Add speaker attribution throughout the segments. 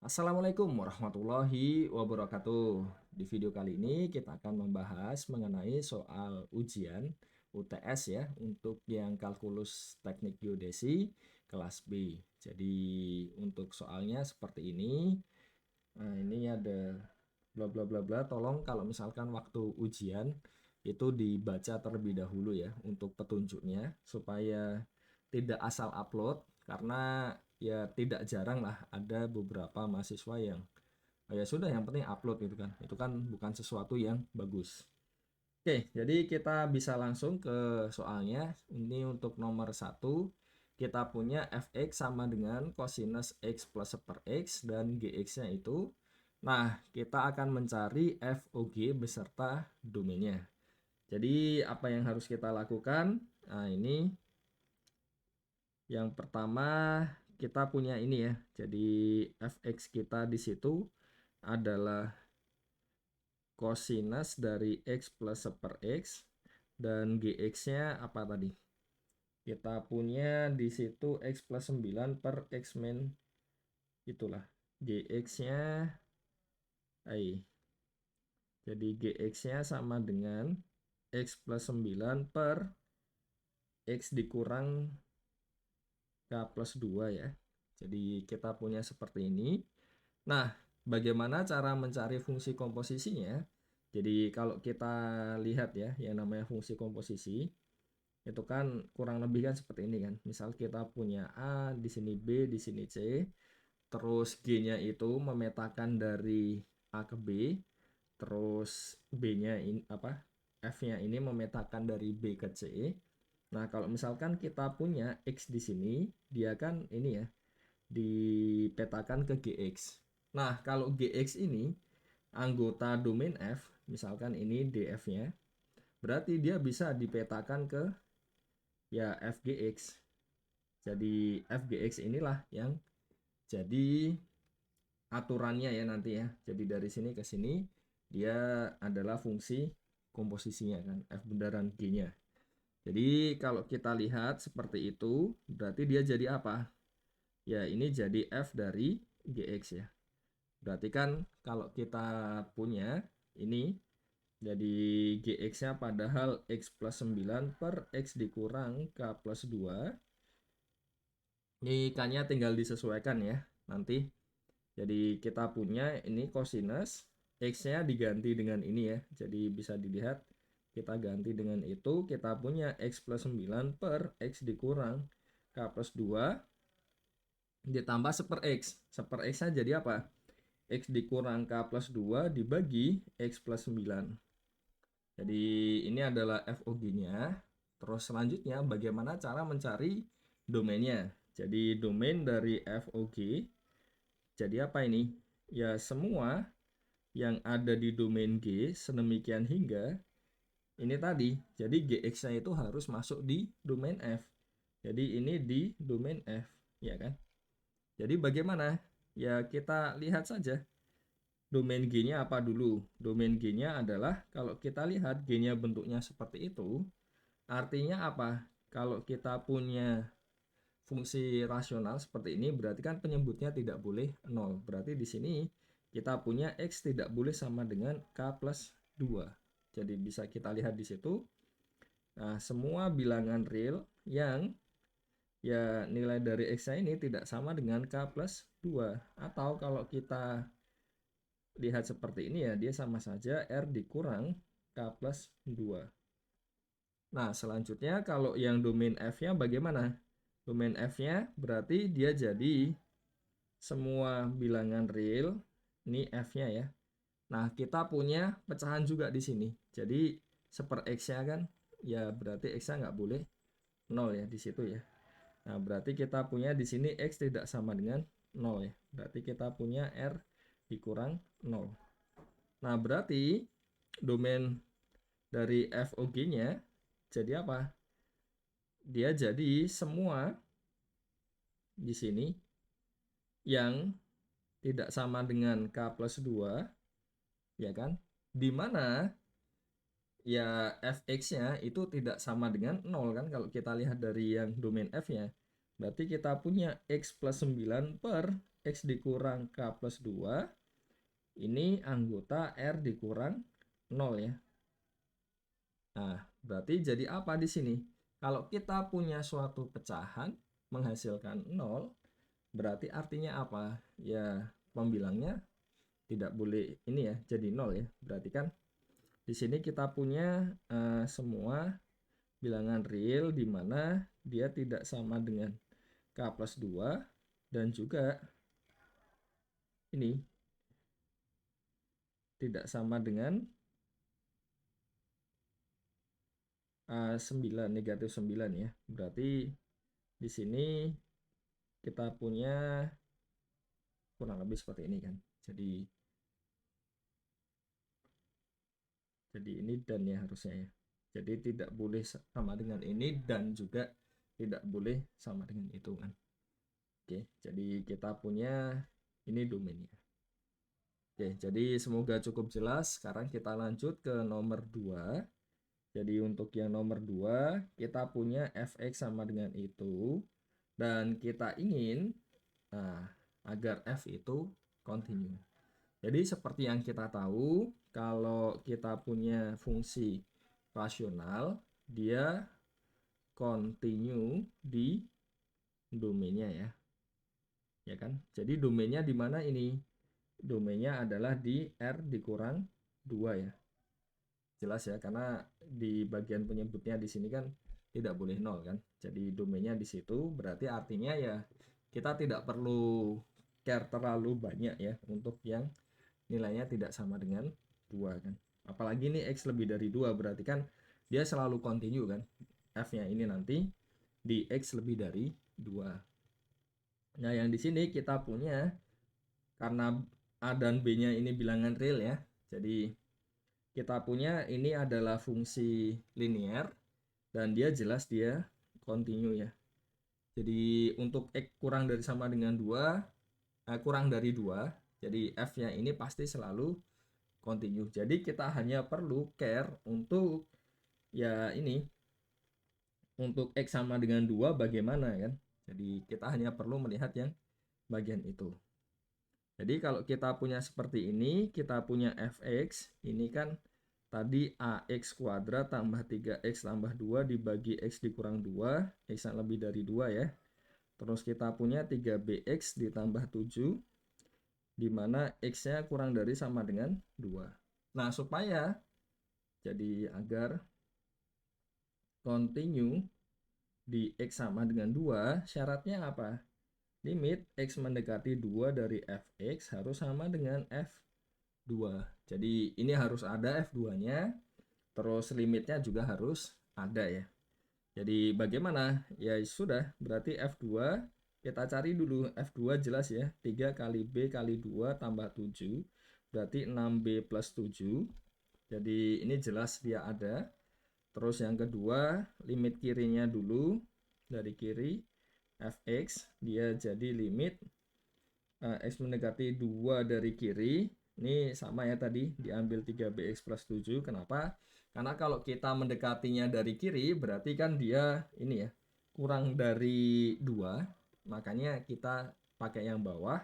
Speaker 1: Assalamualaikum warahmatullahi wabarakatuh. Di video kali ini kita akan membahas mengenai soal ujian UTS ya untuk yang kalkulus teknik geodesi kelas B. Jadi untuk soalnya seperti ini. Nah, ini ada bla bla bla bla. Tolong kalau misalkan waktu ujian itu dibaca terlebih dahulu ya untuk petunjuknya supaya tidak asal upload karena ya tidak jarang lah ada beberapa mahasiswa yang ya sudah yang penting upload gitu kan. Itu kan bukan sesuatu yang bagus. Oke, jadi kita bisa langsung ke soalnya. Ini untuk nomor satu, kita punya fx sama dengan cosinus x plus 1/x dan gx-nya itu. Nah, kita akan mencari FOG beserta domainnya. Jadi, apa yang harus kita lakukan? Nah, ini yang pertama kita punya ini ya. Jadi, fx kita di situ adalah cosinus dari x plus 1/x dan gx-nya apa tadi? Kita punya di situ x plus 9 per x min itulah. Gx-nya ai. Jadi gx-nya sama dengan x plus 9 per x dikurang k plus 2 ya. Jadi kita punya seperti ini. Nah, bagaimana cara mencari fungsi komposisinya? Jadi kalau kita lihat ya, yang namanya fungsi komposisi, itu kan kurang lebih kan seperti ini kan. Misal kita punya A, di sini B, di sini C, terus G-nya itu memetakan dari A ke B, terus B-nya ini apa? F-nya ini memetakan dari B ke C. Nah, kalau misalkan kita punya X di sini, dia kan ini ya, dipetakan ke GX. Nah, kalau GX ini anggota domain F, misalkan ini DF-nya, berarti dia bisa dipetakan ke ya FGX. Jadi FGX inilah yang jadi aturannya ya nanti ya. Jadi dari sini ke sini dia adalah fungsi komposisinya kan, F bundaran G-nya. Jadi kalau kita lihat seperti itu, berarti dia jadi apa? Ya ini jadi F dari GX ya. Berarti kan kalau kita punya ini jadi GX-nya padahal X plus 9 per X dikurang K plus 2. Ini K-nya tinggal disesuaikan ya nanti. Jadi kita punya ini cosinus, X-nya diganti dengan ini ya. Jadi bisa dilihat kita ganti dengan itu, kita punya X plus 9 per X dikurang K plus 2 ditambah 1/X. 1/X-nya jadi apa? X dikurang K plus 2 dibagi X plus 9. Jadi ini adalah FOG-nya. Terus selanjutnya bagaimana cara mencari domainnya. Jadi domain dari FOG jadi apa ini? Ya semua yang ada di domain G sedemikian hingga ini tadi. Jadi GX-nya itu harus masuk di domain F. Jadi ini di domain F, ya kan? Jadi bagaimana? Ya kita lihat saja. Domain G-nya apa dulu? Domain G-nya adalah kalau kita lihat G-nya bentuknya seperti itu, artinya apa? Kalau kita punya fungsi rasional seperti ini berarti kan penyebutnya tidak boleh 0. Berarti di sini kita punya X tidak boleh sama dengan K plus 2. Jadi bisa kita lihat di situ. Nah, semua bilangan real yang ya nilai dari X-nya ini tidak sama dengan K plus 2. Atau kalau kita lihat seperti ini ya, dia sama saja R dikurang K plus 2. Nah, selanjutnya kalau yang domain F-nya bagaimana? Domain F-nya berarti dia jadi semua bilangan real, ini F-nya ya. Nah, kita punya pecahan juga di sini. Jadi, X-nya kan, ya berarti X-nya nggak boleh 0 ya di situ ya. Nah, berarti kita punya di sini X tidak sama dengan 0 ya. Berarti kita punya R dikurang 0. Nah, berarti domain dari FOG-nya jadi apa? Dia jadi semua di sini yang tidak sama dengan K plus 2, ya kan? Di mana ya fx-nya itu tidak sama dengan 0 kan kalau kita lihat dari yang domain f-nya. Berarti kita punya x plus 9 per X dikurang K plus 2, ini anggota R dikurang 0 ya. Nah, berarti jadi apa di sini? Kalau kita punya suatu pecahan menghasilkan 0, berarti artinya apa? Ya, pembilangnya tidak boleh ini ya, jadi 0 ya. Berarti kan di sini kita punya semua bilangan real di mana dia tidak sama dengan K plus 2 dan juga ini tidak sama dengan 9, negatif 9 ya. Berarti di sini kita punya kurang lebih seperti ini kan. Jadi ini dan ya harusnya ya. Jadi tidak boleh sama dengan ini dan juga tidak boleh sama dengan itu kan. Oke, jadi kita punya ini domainnya. Oke, jadi semoga cukup jelas. Sekarang kita lanjut ke nomor 2. Jadi untuk yang nomor 2, kita punya fx sama dengan itu. Dan kita ingin agar f itu continue. Jadi seperti yang kita tahu, kalau kita punya fungsi rasional, dia continue di domainnya ya. Ya kan? Jadi domainnya di mana ini? Domainnya adalah di R dikurang 2 ya. Jelas ya, karena di bagian penyebutnya di sini kan tidak boleh 0 kan. Jadi domainnya di situ, berarti artinya ya kita tidak perlu care terlalu banyak ya untuk yang nilainya tidak sama dengan 2 kan. Apalagi ini X lebih dari 2, berarti kan dia selalu continue kan. F-nya ini nanti di X lebih dari 2. Nah, yang di sini kita punya karena A dan B-nya ini bilangan real ya. Jadi kita punya ini adalah fungsi linear dan dia jelas dia continue ya. Jadi untuk X kurang dari sama dengan 2, kurang dari 2, jadi F-nya ini pasti selalu continue. Jadi kita hanya perlu care untuk ya ini untuk X sama dengan 2 bagaimana kan. Jadi kita hanya perlu melihat yang bagian itu. Jadi kalau kita punya seperti ini, kita punya fx, ini kan tadi ax kuadrat tambah 3x tambah 2 dibagi x dikurang 2, x yang lebih dari 2 ya. Terus kita punya 3bx ditambah 7, di mana x-nya kurang dari sama dengan 2. Nah, supaya jadi agar continue di x sama dengan 2, syaratnya apa? Limit x mendekati 2 dari fx harus sama dengan f2. Jadi ini harus ada f2-nya, terus limitnya juga harus ada ya. Jadi bagaimana? Ya sudah, berarti f2 kita cari dulu. F2 jelas ya, 3 kali b kali 2 tambah 7, berarti 6b plus 7. Jadi ini jelas dia ada. Terus yang kedua, limit kirinya dulu, dari kiri fx, dia jadi limit x mendekati 2 dari kiri. Ini sama ya tadi, diambil 3bx plus 7. Kenapa? Karena kalau kita mendekatinya dari kiri, berarti kan dia ini ya, kurang dari 2. Makanya kita pakai yang bawah.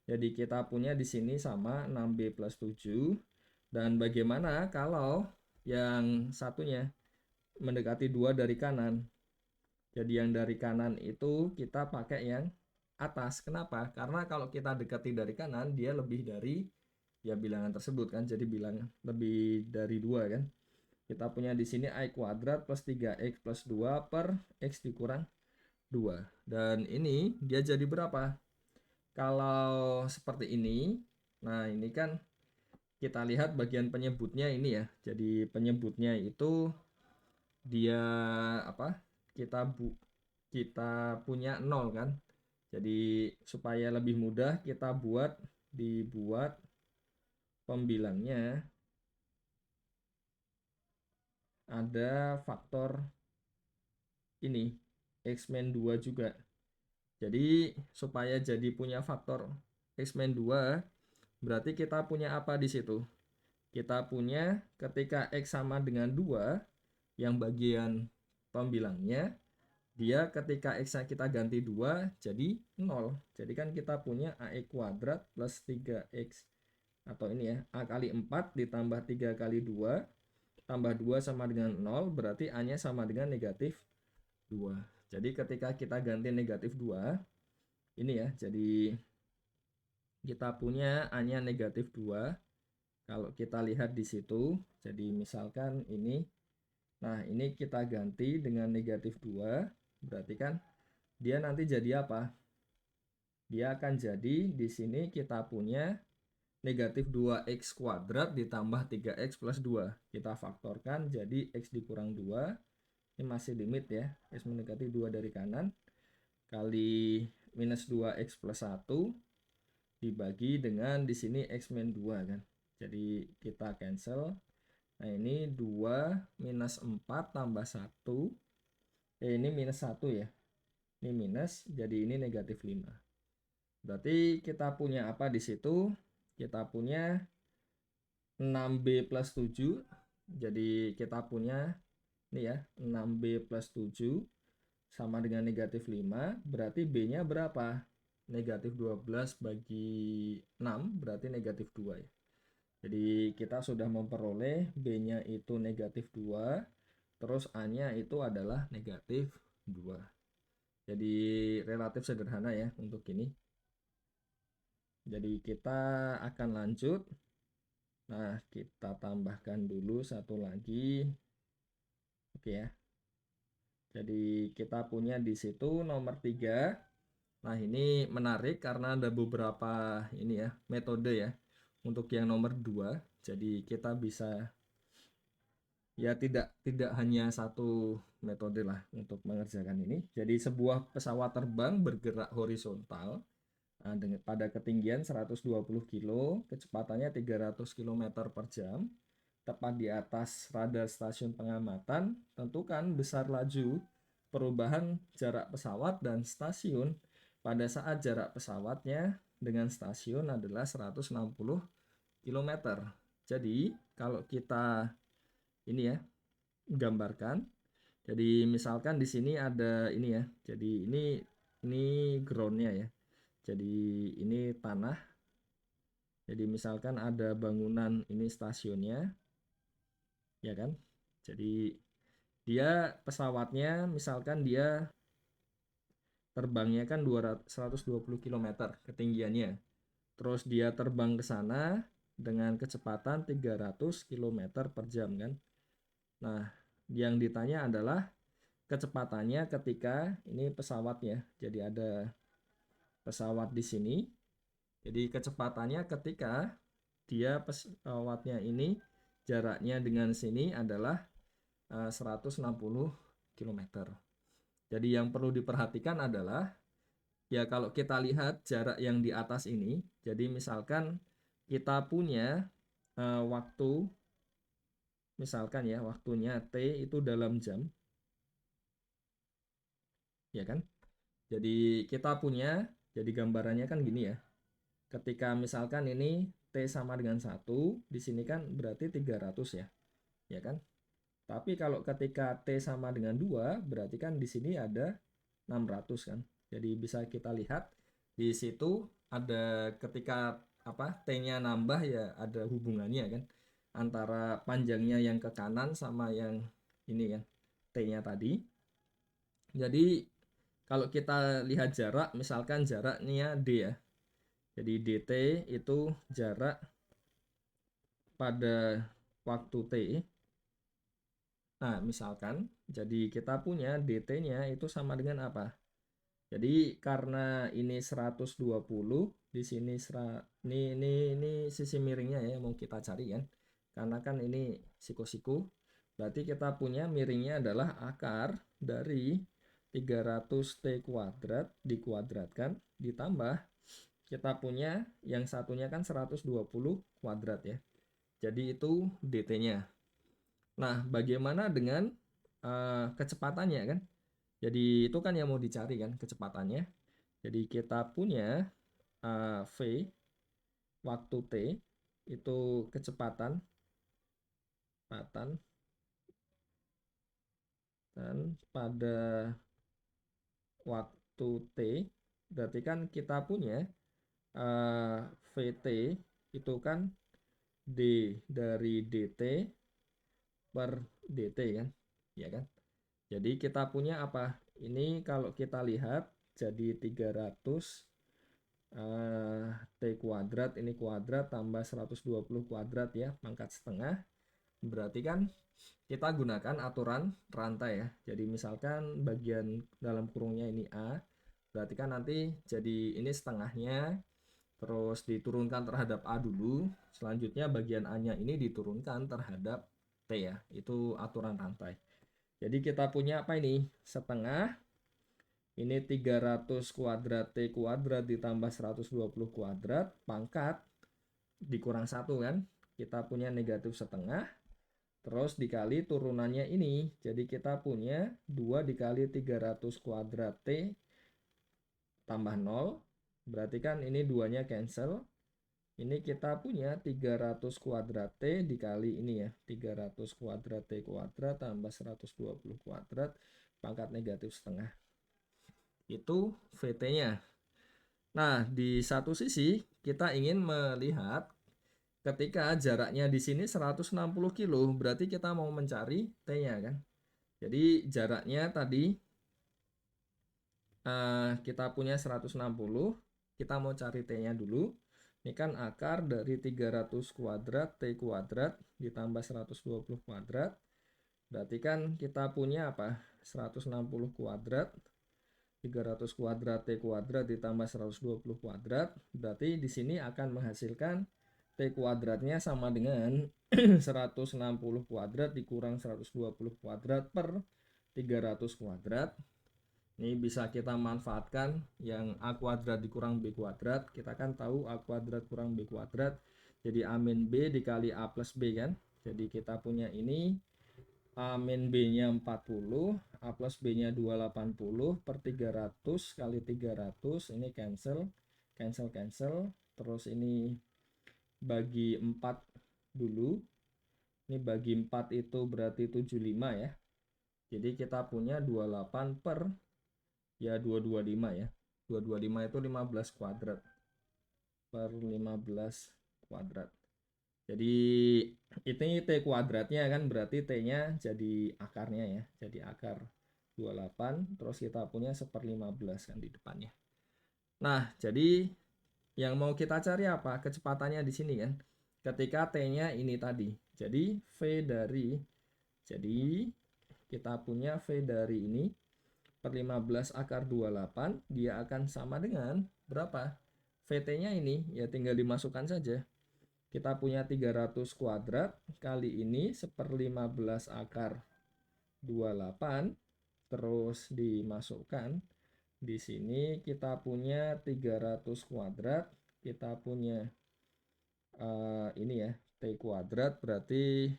Speaker 1: Jadi kita punya di sini sama 6b plus 7. Dan bagaimana kalau yang satunya mendekati 2 dari kanan? Jadi yang dari kanan itu kita pakai yang atas. Kenapa? Karena kalau kita dekati dari kanan, dia lebih dari ya bilangan tersebut kan. Jadi bilangan lebih dari 2 kan. Kita punya di sini i kuadrat plus 3x plus 2 per x dikurang 2. Dan ini dia jadi berapa? Kalau seperti ini, nah ini kan kita lihat bagian penyebutnya ini ya. Jadi penyebutnya itu dia apa? Kita punya 0 kan. Jadi supaya lebih mudah kita dibuat pembilangnya ada faktor ini x-2 juga. Jadi supaya jadi punya faktor x-2, berarti kita punya apa di situ? Kita punya ketika x sama dengan 2, yang bagian pembilangnya dia ketika x-nya kita ganti 2 jadi 0. Jadi kan kita punya AX kuadrat plus 3x, atau ini ya, A kali 4 ditambah 3 kali 2 tambah 2 sama dengan 0, berarti A-nya sama dengan negatif 2. Jadi ketika kita ganti negatif 2, ini ya, jadi kita punya A-nya negatif 2. Kalau kita lihat di situ, jadi misalkan ini, nah ini kita ganti dengan negatif 2, berarti kan dia nanti jadi apa? Dia akan jadi di sini kita punya negatif 2x kuadrat ditambah 3x plus 2. Kita faktorkan jadi x dikurang 2. Ini masih limit ya. X mendekati 2 dari kanan. Kali minus 2x plus 1 dibagi dengan di sini x min 2 kan. Jadi kita cancel. Nah ini 2 minus 4 tambah 1. Ini minus 1 ya. Ini minus, jadi ini negatif 5. Berarti kita punya apa di situ? Kita punya 6B plus 7. Jadi kita punya ini ya, 6B plus 7 sama dengan negatif 5. Berarti B-nya berapa? Negatif 12 bagi 6 berarti negatif 2 ya. Jadi kita sudah memperoleh B-nya itu negatif 2, terus A-nya itu adalah negatif 2. Jadi relatif sederhana ya untuk ini. Jadi kita akan lanjut. Nah, kita tambahkan dulu satu lagi. Oke ya. Jadi kita punya di situ nomor 3. Nah, ini menarik karena ada beberapa ini ya, metode ya. Untuk yang nomor 2. Jadi kita bisa ya tidak hanya satu metode lah untuk mengerjakan ini. Jadi sebuah pesawat terbang bergerak horizontal pada ketinggian 120 kilo, kecepatannya 300 km per jam, tepat di atas radar stasiun pengamatan. Tentukan besar laju perubahan jarak pesawat dan stasiun pada saat jarak pesawatnya dengan stasiun adalah 160 km. Jadi kalau kita ini ya gambarkan, jadi misalkan di sini ada ini ya, jadi ini groundnya ya, jadi ini tanah. Jadi misalkan ada bangunan, ini stasiunnya ya kan. Jadi dia pesawatnya misalkan dia terbangnya kan 120 km ketinggiannya. Terus dia terbang ke sana dengan kecepatan 300 km per jam kan. Nah, yang ditanya adalah kecepatannya ketika ini pesawatnya. Jadi ada pesawat di sini. Jadi kecepatannya ketika dia pesawatnya ini jaraknya dengan sini adalah 160 km. Jadi yang perlu diperhatikan adalah ya kalau kita lihat jarak yang di atas ini, jadi misalkan kita punya waktu, misalkan ya waktunya T itu dalam jam, ya kan? Jadi kita punya, jadi gambarannya kan gini ya. Ketika misalkan ini T sama dengan 1, di sini kan berarti 300 ya. Ya kan? Tapi kalau ketika T sama dengan 2, berarti kan di sini ada 600 kan. Jadi bisa kita lihat di situ ada ketika apa T-nya nambah ya ada hubungannya kan antara panjangnya yang ke kanan sama yang ini kan T-nya tadi. Jadi kalau kita lihat jarak, misalkan jaraknya D ya. Jadi DT itu jarak pada waktu T. Nah, misalkan jadi kita punya DT-nya itu sama dengan apa? Jadi karena ini 120, di sini ini sisi miringnya ya mau kita cari kan. Karena kan ini siku-siku. Berarti kita punya miringnya adalah akar dari 300T kuadrat dikuadratkan ditambah kita punya yang satunya kan 120 kuadrat ya. Jadi itu DT-nya. Nah, bagaimana dengan kecepatannya kan? Jadi itu kan yang mau dicari kan kecepatannya. Jadi kita punya V waktu T itu kecepatan dan pada waktu T, berarti kan kita punya VT itu kan D dari DT per DT kan, ya kan? Jadi kita punya apa? Ini kalau kita lihat jadi 300 T kuadrat, ini kuadrat tambah 120 kuadrat ya, pangkat setengah. Berarti kan kita gunakan aturan rantai ya. Jadi misalkan bagian dalam kurungnya ini A, berarti kan nanti jadi ini setengahnya, terus diturunkan terhadap A dulu, selanjutnya bagian A-nya ini diturunkan terhadap T ya. Itu aturan rantai. Jadi kita punya apa ini? Setengah, ini 300 kuadrat T kuadrat ditambah 120 kuadrat, pangkat dikurang 1 kan. Kita punya negatif setengah, terus dikali turunannya ini. Jadi kita punya 2 dikali 300 kuadrat T tambah 0. Berarti kan ini 2-nya cancel. Ini kita punya 300 kuadrat T dikali ini ya. 300 kuadrat T kuadrat tambah 120 kuadrat pangkat negatif setengah. Itu VT-nya. Nah, di satu sisi kita ingin melihat ketika jaraknya di sini 160 kilo, berarti kita mau mencari T-nya kan. Jadi jaraknya tadi kita punya 160, kita mau cari T-nya dulu. Ini kan akar dari 300 kuadrat T kuadrat ditambah 120 kuadrat. Berarti kan kita punya apa? 160 kuadrat 300 kuadrat T kuadrat ditambah 120 kuadrat. Berarti di sini akan menghasilkan T kuadratnya sama dengan 160 kuadrat dikurang 120 kuadrat per 300 kuadrat. Ini bisa kita manfaatkan yang A kuadrat dikurang B kuadrat. Kita kan tahu A kuadrat kurang B kuadrat. Jadi A min B dikali A plus B kan. Jadi kita punya ini A min B-nya 40, A plus B-nya 280 per 300 kali 300. Ini cancel, cancel, cancel. Terus ini bagi 4 dulu. Ini bagi 4 itu berarti 75 ya. Jadi kita punya 28 per ya 225 ya. 225 itu 15 kuadrat per 15 kuadrat. Jadi ini T kuadratnya kan berarti T-nya jadi akarnya ya. Jadi akar 28 terus kita punya 1/15 kan di depannya. Nah, jadi yang mau kita cari apa? Kecepatannya di sini kan. Ketika T-nya ini tadi. Jadi V dari jadi kita punya V dari ini per 15 akar 28 dia akan sama dengan berapa? VT-nya ini ya tinggal dimasukkan saja. Kita punya 300 kuadrat kali ini 1/15 akar 28 terus dimasukkan. Di sini kita punya 300 kuadrat, kita punya ini ya T kuadrat berarti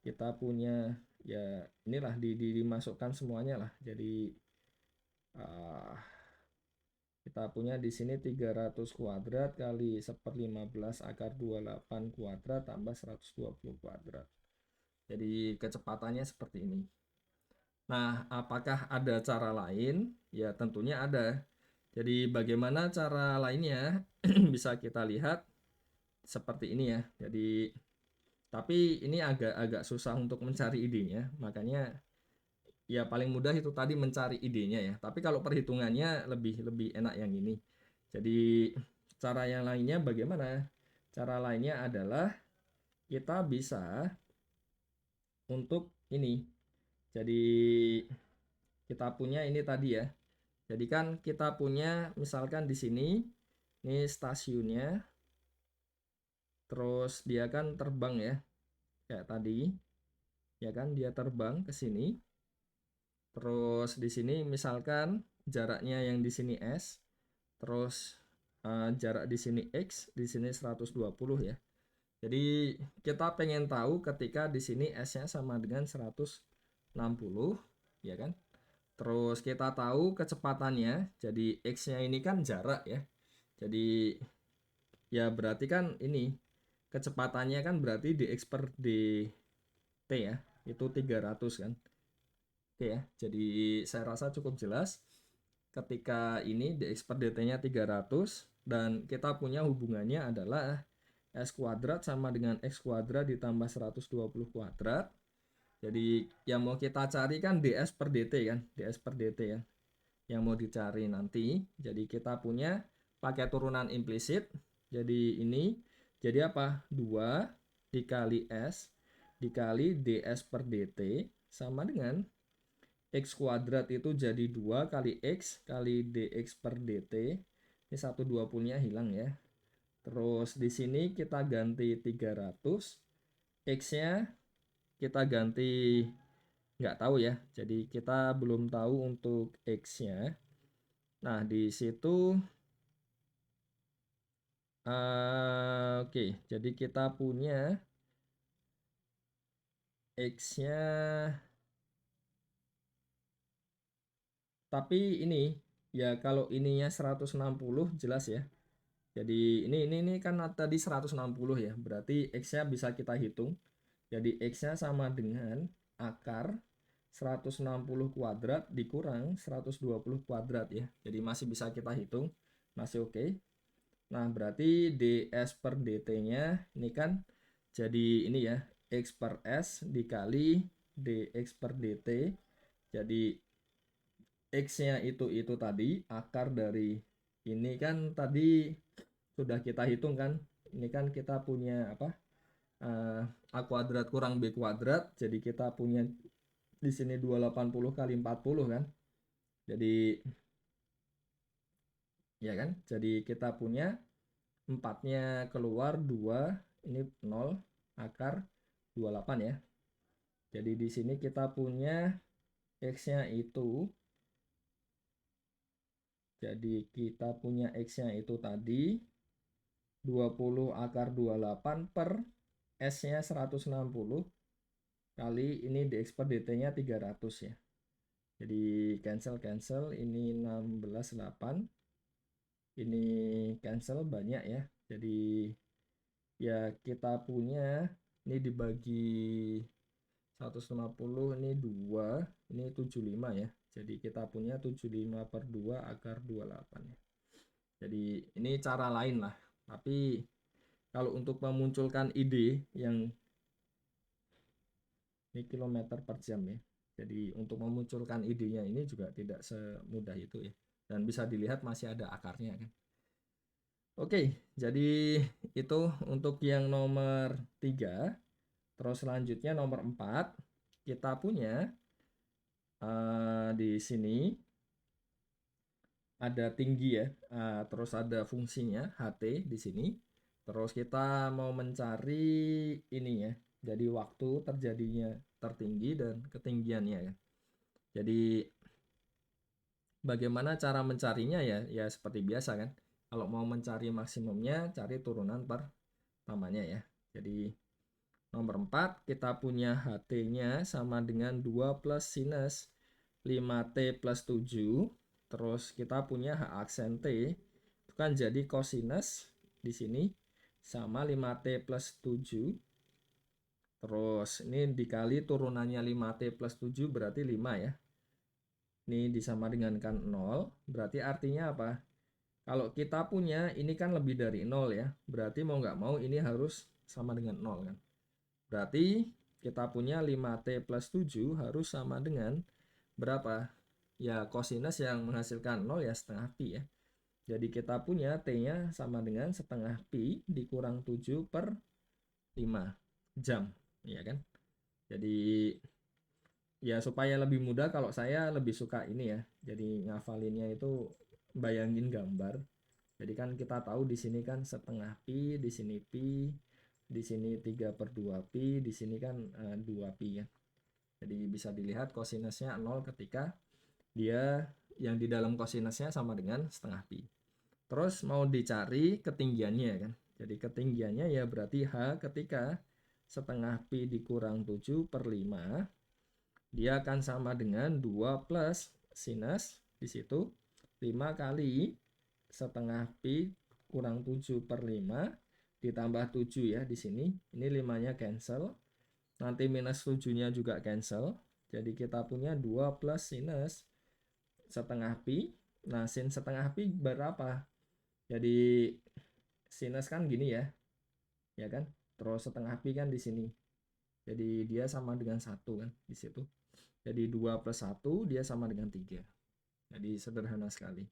Speaker 1: kita punya ya inilah dimasukkan semuanya lah. Jadi kita punya di sini 300 kuadrat kali 1/15 akar 28 kuadrat tambah 120 kuadrat. Jadi kecepatannya seperti ini. Nah, apakah ada cara lain? Ya, tentunya ada. Jadi bagaimana cara lainnya? Bisa kita lihat seperti ini ya. Jadi tapi ini agak susah untuk mencari idenya, makanya ya paling mudah itu tadi mencari idenya ya. Tapi kalau perhitungannya lebih enak yang ini. Jadi cara yang lainnya bagaimana? Cara lainnya adalah kita bisa untuk ini. Jadi kita punya ini tadi ya. Jadi kan kita punya misalkan di sini ini stasiunnya. Terus dia kan terbang ya. Kayak tadi. Ya kan dia terbang ke sini. Terus di sini misalkan jaraknya yang di sini S, terus jarak di sini X, di sini 120 ya. Jadi kita pengen tahu ketika di sini S-nya sama dengan 160 ya kan. Terus kita tahu kecepatannya, jadi X-nya ini kan jarak ya. Jadi ya berarti kan ini kecepatannya kan berarti dx per dt ya, itu 300 kan. Oke ya, jadi saya rasa cukup jelas. ketika ini dx per dt-nya 300 dan kita punya hubungannya adalah S kuadrat sama dengan X kuadrat ditambah 120 kuadrat. Jadi yang mau kita cari kan ds per dt kan, ds per dt ya, yang mau dicari nanti. Jadi kita punya pakai turunan implisit. Jadi ini jadi apa? 2 dikali S dikali ds per dt sama dengan X kuadrat itu jadi 2 kali X kali dx per dt. Ini 120-nya hilang ya. Terus di sini kita ganti 300, X-nya kita ganti nggak tahu ya. Jadi kita belum tahu untuk X-nya. Nah, di situ oke, jadi kita punya X-nya, tapi ini ya kalau ininya 160 jelas ya. Jadi ini kan tadi 160 ya, berarti X-nya bisa kita hitung. Jadi X-nya sama dengan akar 160 kuadrat dikurang 120 kuadrat ya. Jadi masih bisa kita hitung, masih oke. Nah, berarti ds per dt-nya ini kan jadi ini ya, X per S dikali dx per dt. Jadi X-nya itu tadi, akar dari ini kan tadi sudah kita hitung kan. Ini kan kita punya apa? A kuadrat kurang B kuadrat. Jadi kita punya di sini 280 kali 40 kan. Jadi ya kan? Jadi kita punya 4-nya keluar 2, ini 0 akar 28 ya. Jadi di sini kita punya X-nya itu. Jadi kita punya X-nya itu tadi 20 akar 28 per S-nya 160 kali ini dx per dt-nya 300 ya. Jadi cancel, ini 16, 8. Ini cancel banyak ya. Jadi ya kita punya ini dibagi 150, ini 2, ini 75 ya. Jadi kita punya 75 per 2 akar 28 ya. Jadi ini cara lain lah. Tapi kalau untuk memunculkan ide yang ini kilometer per jam ya. Jadi untuk memunculkan idenya ini juga tidak semudah itu ya. Dan bisa dilihat masih ada akarnya kan. Oke, jadi itu untuk yang nomor 3. Terus selanjutnya nomor 4. Kita punya di sini ada tinggi ya. Terus ada fungsinya HT di sini. Terus kita mau mencari ini ya. Jadi waktu terjadinya tertinggi dan ketinggiannya ya. Jadi bagaimana cara mencarinya ya? Ya seperti biasa kan. Kalau mau mencari maksimumnya, cari turunan pertamanya ya. Jadi nomor 4 kita punya HT-nya sama dengan 2 plus sinus 5T plus 7. Terus kita punya H aksen T. Itu kan jadi kosinus di sini sama 5T plus 7. Terus ini dikali turunannya 5T plus 7 berarti 5 ya. Ini disama dengan kan 0. Berarti artinya apa? Kalau kita punya ini kan lebih dari 0 ya. Berarti mau nggak mau ini harus sama dengan 0 kan. Berarti kita punya 5T plus 7 harus sama dengan berapa? Ya kosinus yang menghasilkan 0 ya setengah pi ya. Jadi kita punya T-nya sama dengan setengah pi dikurang 7 per 5 jam. Ya kan? Jadi ya supaya lebih mudah kalau saya lebih suka ini ya. Jadi ngafalinnya itu bayangin gambar. Jadi kan kita tahu di sini kan setengah pi, di sini pi, di sini 3 per 2 pi, di sini kan 2 pi ya. Jadi bisa dilihat kosinusnya 0 ketika dia yang di dalam kosinusnya sama dengan setengah pi. Terus mau dicari ketinggiannya kan. Jadi ketinggiannya ya berarti H ketika setengah pi dikurang 7 per 5 dia akan sama dengan 2 plus sinus di situ 5 kali setengah pi kurang 7 per 5 ditambah 7 ya di sini. Ini 5-nya cancel. Nanti minus 7-nya juga cancel. Jadi kita punya 2 plus sinus setengah pi Nah, sin setengah pi berapa? Jadi sinus kan gini ya, ya kan? Terus setengah pi kan di sini. Jadi dia sama dengan 1 kan di situ. Jadi 2 plus 1 dia sama dengan 3. Jadi sederhana sekali.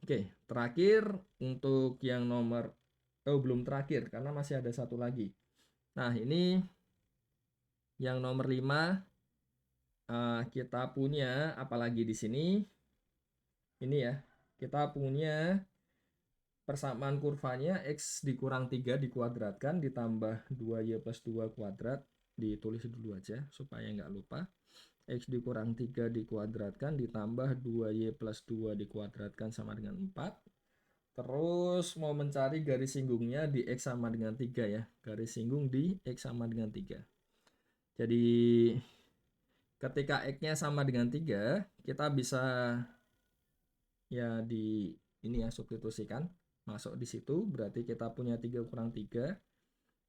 Speaker 1: Oke, terakhir untuk yang nomor belum terakhir karena masih ada satu lagi. Nah, ini yang nomor 5 kita punya apalagi di sini. Ini ya. Kita punya persamaan kurvanya x dikurang 3 dikuadratkan ditambah 2y plus 2 kuadrat. Ditulis dulu aja supaya nggak lupa. X dikurang 3 dikuadratkan ditambah 2y plus 2 dikuadratkan sama dengan 4. Terus mau mencari garis singgungnya di X sama dengan 3 ya. Garis singgung di X sama dengan 3. Jadi ketika X-nya sama dengan 3, kita bisa ya di ini ya substitusikan. Masuk di situ berarti kita punya 3 kurang 3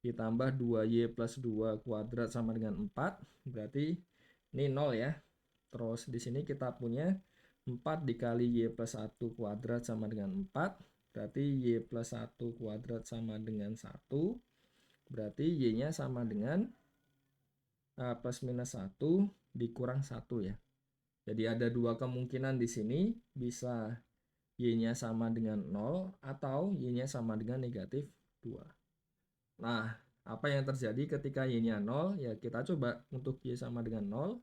Speaker 1: ditambah 2y plus 2 kuadrat sama dengan 4. Berarti ini 0 ya. Terus di sini kita punya 4 dikali y plus 1 kuadrat sama dengan 4. Berarti y plus 1 kuadrat sama dengan 1. Berarti y-nya sama dengan plus minus 1 dikurang 1 ya. Jadi ada dua kemungkinan di sini. Bisa y-nya sama dengan 0 atau y-nya sama dengan negatif 2. Nah, apa yang terjadi ketika y-nya 0? Ya kita coba untuk y sama dengan 0.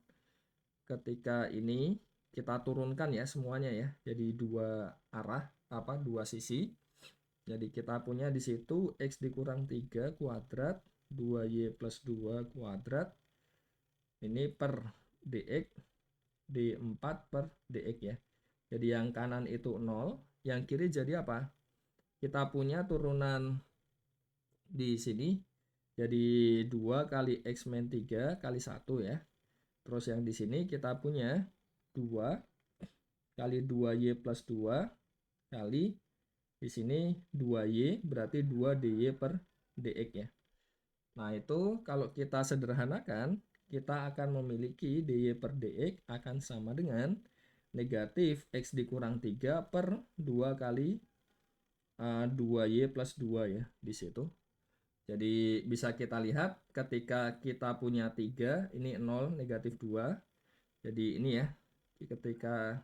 Speaker 1: Ketika ini kita turunkan ya semuanya ya. Jadi dua arah, dua sisi. Jadi kita punya di situ x dikurang 3 kuadrat 2y plus 2 kuadrat ini per dx d4 per dx ya. Jadi yang kanan itu 0, yang kiri jadi apa? Kita punya turunan di sini jadi 2 kali x min 3 kali 1 ya. Terus yang di sini kita punya 2 kali 2y plus 2 kali di sini 2y berarti 2 dy per dx ya. Nah, itu kalau kita sederhanakan, kita akan memiliki dy per dx akan sama dengan negatif x dikurang 3 per 2 kali 2y plus 2 ya di situ. Jadi bisa kita lihat ketika kita punya 3, ini 0, negatif 2. Jadi ini ya, ketika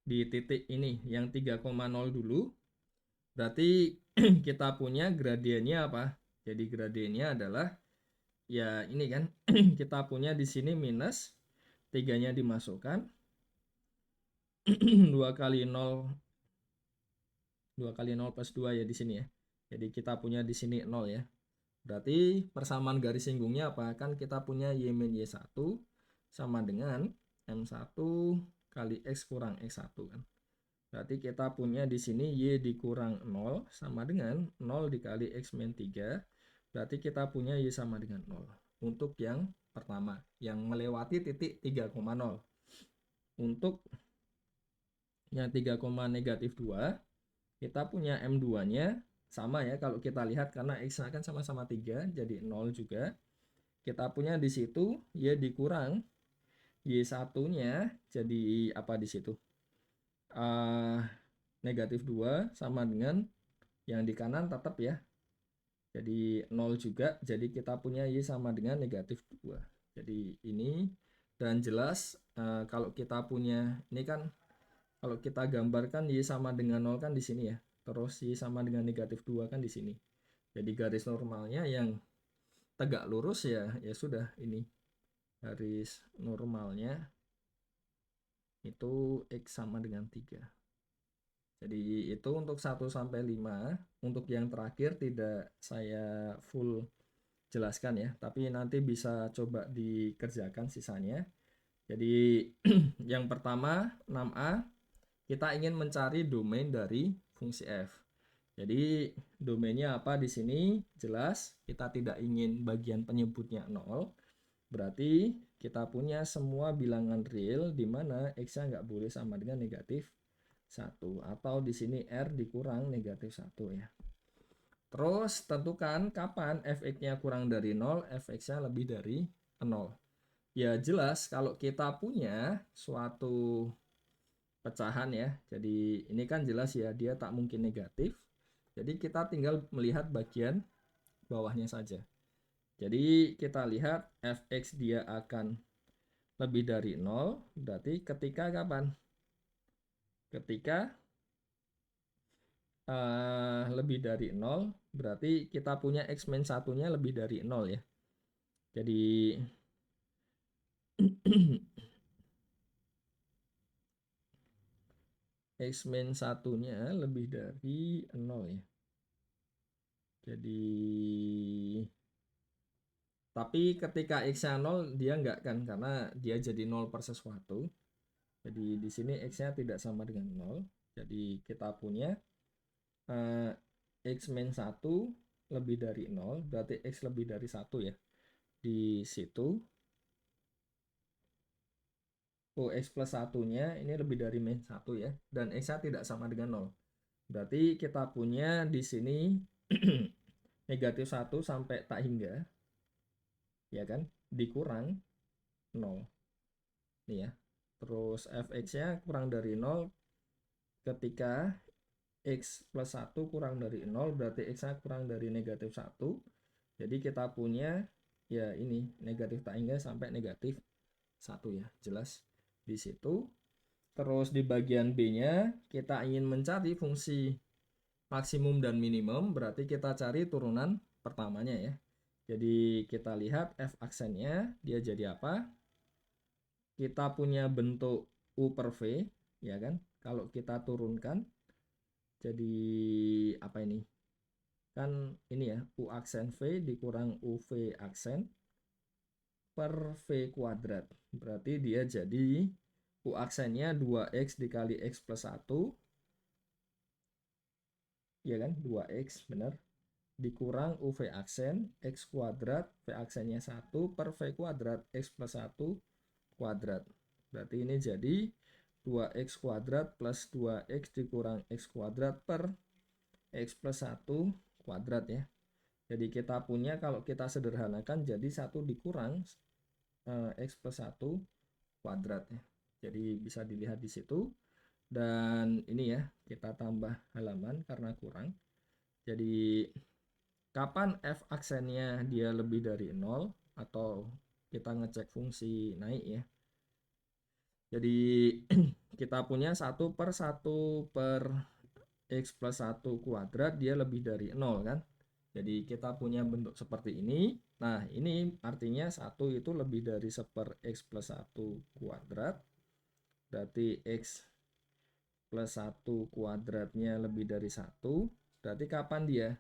Speaker 1: di titik ini yang 3,0 dulu berarti kita punya gradiennya apa? Jadi gradiennya adalah ya ini kan kita punya di sini minus 3-nya dimasukkan 2 kali 0 plus 2 ya di sini ya. Jadi kita punya di sini 0 ya. Berarti persamaan garis singgungnya apa? Kan kita punya y min y1 sama dengan m1 kali x kurang x1 kan. Berarti kita punya di sini y dikurang 0 sama dengan 0 dikali x min 3. Berarti kita punya y sama dengan 0. Untuk yang pertama, yang melewati titik 3,0. Untuk yang 3, negatif 2, kita punya M2-nya sama ya kalau kita lihat karena x-nya kan sama-sama 3, jadi 0 juga. Kita punya di situ y dikurang y1-nya jadi apa di situ? Negatif 2 sama dengan yang di kanan tetap ya. Jadi 0 juga, jadi kita punya y sama dengan negatif 2. Jadi ini dan jelas kalau kita punya ini kan kalau kita gambarkan y sama dengan 0 kan di sini ya. Terus y sama dengan negatif 2 kan di sini. Jadi garis normalnya yang tegak lurus ya sudah ini. Garis normalnya itu x sama dengan 3. Jadi itu untuk 1 sampai 5. Untuk yang terakhir tidak saya full jelaskan ya, tapi nanti bisa coba dikerjakan sisanya. Jadi yang pertama 6A kita ingin mencari domain dari fungsi f. Jadi domainnya apa di sini? Jelas kita tidak ingin bagian penyebutnya 0. Berarti kita punya semua bilangan real di mana x-nya nggak boleh sama dengan negatif 1 atau di sini r dikurang negatif 1 ya. Terus tentukan kapan fx-nya kurang dari 0, fx-nya lebih dari 0. Ya jelas kalau kita punya suatu pecahan ya. Jadi ini kan jelas ya, dia tak mungkin negatif. Jadi kita tinggal melihat bagian bawahnya saja. Jadi kita lihat fx dia akan lebih dari 0, berarti ketika kapan? Ketika lebih dari 0, berarti kita punya x-1-nya lebih dari 0 ya. Jadi x-1-nya lebih dari 0 ya. Jadi tapi ketika x-nya 0 dia enggak kan, karena dia jadi 0 per sesuatu. Jadi di sini x-nya tidak sama dengan 0. Jadi kita punya x-1 lebih dari 0, berarti x lebih dari 1 ya. Di situ x plus 1-nya ini lebih dari min 1 ya, dan x-nya tidak sama dengan 0. Berarti kita punya di sini negatif 1 sampai tak hingga, ya kan, dikurang 0. Nih ya. Terus fx-nya kurang dari 0 ketika x plus 1 kurang dari 0, berarti x-nya kurang dari negatif 1. Jadi kita punya ya ini negatif tak hingga sampai negatif 1 ya, jelas di situ. Terus di bagian B-nya kita ingin mencari fungsi maksimum dan minimum, berarti kita cari turunan pertamanya ya. Jadi kita lihat f aksennya dia jadi apa? Kita punya bentuk U per V, ya kan? Kalau kita turunkan jadi apa ini? Kan ini ya, U aksen V dikurang UV aksen per V kuadrat. Berarti dia jadi U aksennya 2x dikali x plus 1, ya kan, 2x benar, dikurang UV aksen x kuadrat, V aksennya 1 per V kuadrat x plus 1 kuadrat. Berarti ini jadi 2x kuadrat plus 2x dikurang x kuadrat per x plus 1 kuadrat ya. Jadi kita punya, kalau kita sederhanakan jadi 1 dikurang x plus 1 kuadrat ya. Jadi bisa dilihat di situ. Dan ini ya, kita tambah halaman karena kurang. Jadi kapan f aksennya dia lebih dari 0, atau kita ngecek fungsi naik ya. Jadi kita punya 1 per 1 per x plus 1 kuadrat dia lebih dari 0 kan. Jadi kita punya bentuk seperti ini. Nah ini artinya 1 itu lebih dari 1 per x plus 1 kuadrat. Berarti x plus 1 kuadratnya lebih dari 1. Berarti kapan dia?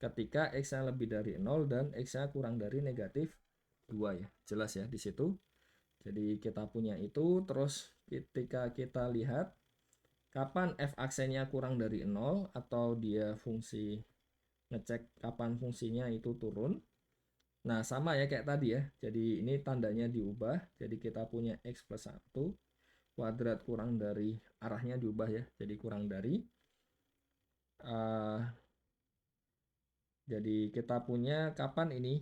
Speaker 1: Ketika x-nya lebih dari 0 dan x-nya kurang dari negatif 2 ya. Jelas ya di situ. Jadi kita punya itu. Terus ketika kita lihat kapan f aksennya kurang dari 0, atau dia fungsi ngecek kapan fungsinya itu turun. Nah sama ya kayak tadi ya. Jadi ini tandanya diubah. Jadi kita punya x plus 1 kuadrat kurang dari, arahnya diubah ya, jadi kurang dari jadi kita punya kapan ini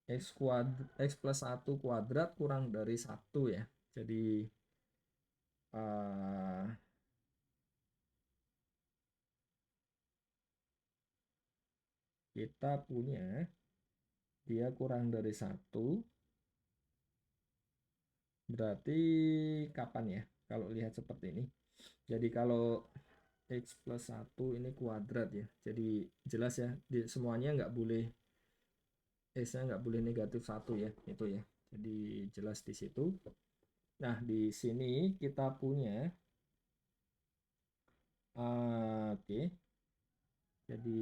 Speaker 1: x plus 1 kuadrat kurang dari 1 ya. Jadi kita punya dia kurang dari 1, berarti kapan ya kalau lihat seperti ini. Jadi kalau x plus 1 ini kuadrat ya, jadi jelas ya, semuanya nggak boleh, x-nya nggak boleh negatif 1 ya, itu ya. Jadi jelas di situ. Nah di sini kita punya oke. Jadi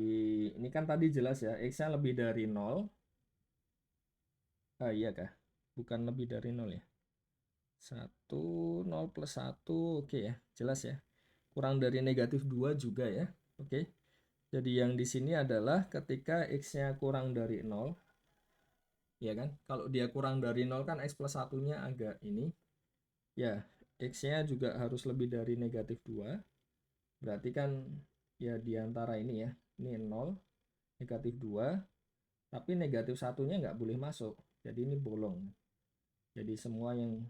Speaker 1: ini kan tadi jelas ya, x-nya lebih dari 0. Iya kah? Bukan lebih dari 0 ya. 1, 0 plus 1, oke ya, jelas ya. Kurang dari negatif 2 juga ya. Oke. Jadi yang di sini adalah ketika x-nya kurang dari 0, ya kan? Kalau dia kurang dari 0 kan x plus 1-nya agak ini. Ya, x-nya juga harus lebih dari negatif 2. Berarti kan ya diantara ini ya. Ini 0, negatif 2. Tapi negatif 1-nya nggak boleh masuk. Jadi ini bolong. Jadi semua yang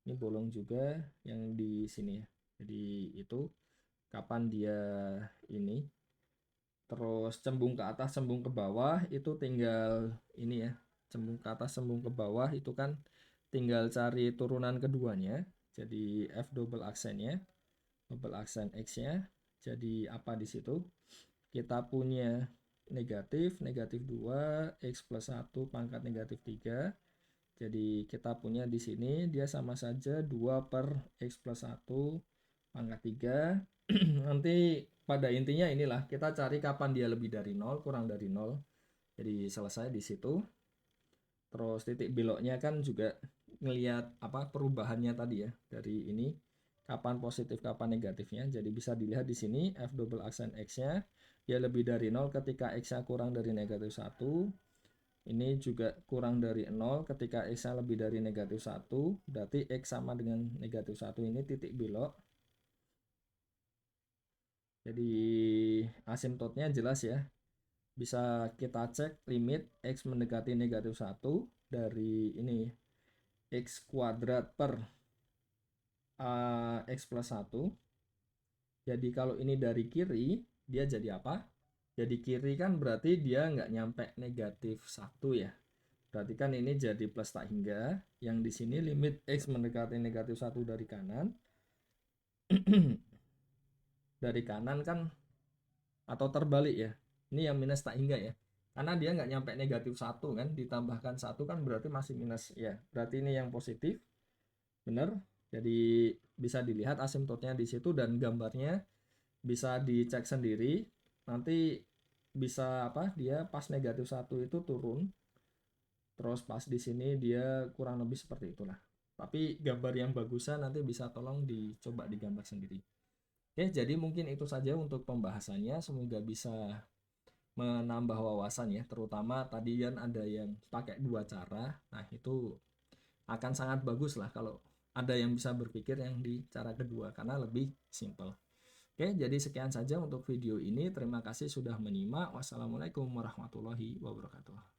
Speaker 1: Ini bolong juga yang di sini ya. Jadi itu kapan dia ini. Terus cembung ke atas, cembung ke bawah itu tinggal ini ya. Cembung ke atas, cembung ke bawah itu kan tinggal cari turunan keduanya. Jadi F double aksennya, double aksen X-nya. Jadi apa di situ? Kita punya negatif, negatif 2, X plus 1 pangkat negatif 3. Jadi kita punya di sini dia sama saja 2 per X plus 1 pangkat 3. Nanti pada intinya inilah kita cari kapan dia lebih dari 0, kurang dari 0. Jadi selesai di situ. Terus titik beloknya kan juga ngelihat apa perubahannya tadi ya dari ini kapan positif kapan negatifnya. Jadi bisa dilihat di sini F double aksen X-nya dia lebih dari 0 ketika X-nya kurang dari negatif 1. Ini juga kurang dari 0 ketika X-nya lebih dari negatif 1. Berarti X sama dengan negatif 1 ini titik belok. Jadi asimptotnya jelas ya. Bisa kita cek limit X mendekati negatif 1 dari ini X kuadrat per X plus 1. Jadi kalau ini dari kiri dia jadi apa? Jadi kiri kan berarti dia nggak nyampe negatif 1 ya. Berarti kan ini jadi plus tak hingga. Yang di sini limit X mendekati negatif 1 dari kanan. Dari kanan kan atau terbalik ya. Ini yang minus tak hingga ya. Karena dia nggak nyampe negatif 1 kan. Ditambahkan 1 kan berarti masih minus ya. Berarti ini yang positif. Bener. Jadi bisa dilihat asimptotnya di situ dan gambarnya bisa dicek sendiri. Nanti bisa apa? Dia pas negatif 1 itu turun. Terus pas di sini dia kurang lebih seperti itulah. Tapi gambar yang bagusnya nanti bisa tolong dicoba digambar sendiri. Oke, jadi mungkin itu saja untuk pembahasannya. Semoga bisa menambah wawasan ya. Terutama tadi kan ada yang pakai dua cara. Nah, itu akan sangat bagus lah kalau ada yang bisa berpikir yang di cara kedua karena lebih simple. Oke, jadi sekian saja untuk video ini. Terima kasih sudah menyimak. Wassalamualaikum warahmatullahi wabarakatuh.